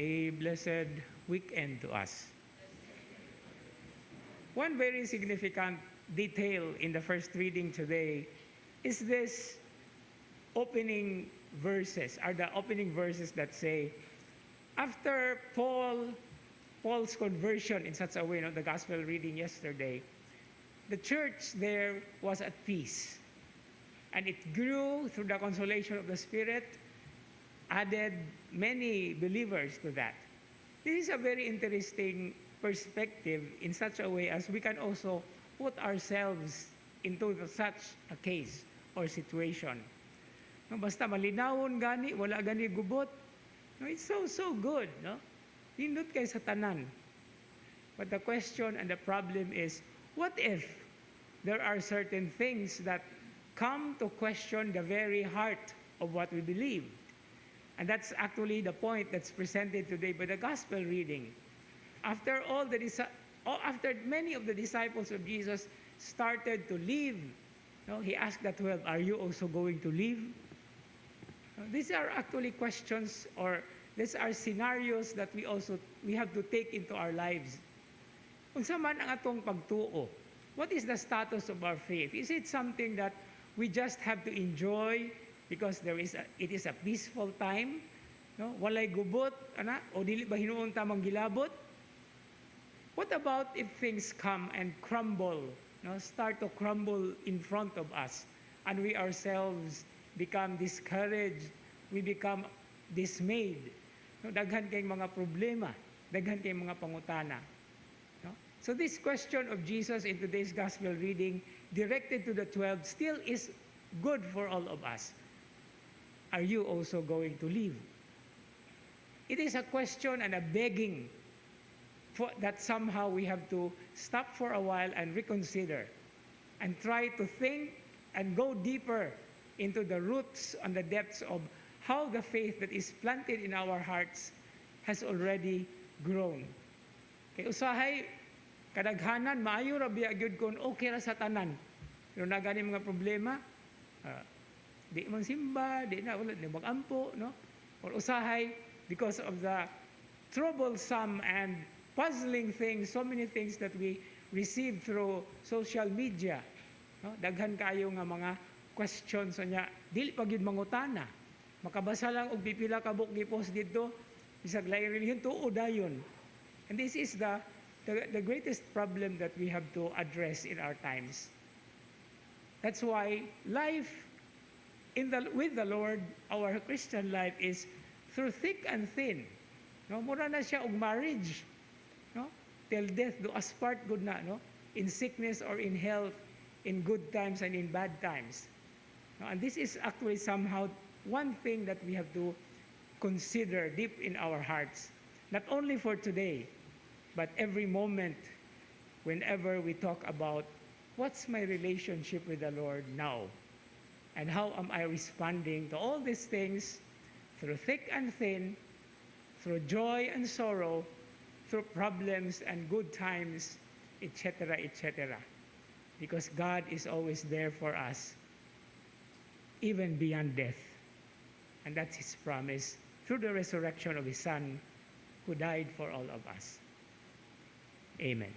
a blessed weekend to us. One very significant detail in the first reading today is this opening verses, are the opening verses that say, after Paul's conversion in such a way, the gospel reading yesterday, the church there was at peace. And it grew through the consolation of the Spirit, added many believers to that. This is a very interesting perspective in such a way as we can also put ourselves into such a case or situation. No, basta malinawon gani, wala gani gubot. No, it's so good, no? Nindot kay sa tanan. But the question and the problem is, what if there are certain things that come to question the very heart of what we believe? And that's actually the point that's presented today by the gospel reading. After many of the disciples of Jesus started to leave, he asked the 12, are you also going to leave? These are actually questions, or these are scenarios that we have to take into our lives. Unsa man ang atong pagtuo? What is the status of our faith? Is it something that we just have to enjoy because it is a peaceful time? No? Walay gubot, o dili ba hinuon ta manggilabot? What about if things come and crumble, start to crumble in front of us, and we ourselves become discouraged, we become dismayed? Daghan kayong mga problema, daghan kayong mga pangutana. So this question of Jesus in today's gospel reading, directed to the 12, still is good for all of us. Are you also going to leave? It is a question and a begging that somehow we have to stop for a while and reconsider and try to think and go deeper into the roots and the depths of how the faith that is planted in our hearts has already grown. Kay usahay, kadaghanan, maayo ra biya gyud kun okay ra sa tanan. Pero na gani mga problema, di man simba, di na wala mag-ampo, no? Or usahay, because of the troublesome and puzzling things, so many things that we receive through social media. No? Daghan kayo nga mga questions nya, dili pa gyud mangutana. Makabasa lang og pipila ka book gipost didto, bisag lain relihiyon tuod dayon. And this is the greatest problem that we have to address in our times. That's why life with the Lord, our Christian life, is through thick and thin. No, mura na siya og marriage. No? Till death do us part, good na, no? In sickness or in health, in good times and in bad times. No? And this is actually somehow one thing that we have to consider deep in our hearts, not only for today, but every moment, whenever we talk about what's my relationship with the Lord now, and how am I responding to all these things through thick and thin, through joy and sorrow, through problems and good times, etc., etc. Because God is always there for us, even beyond death. And that's His promise through the resurrection of His Son, who died for all of us. Amen.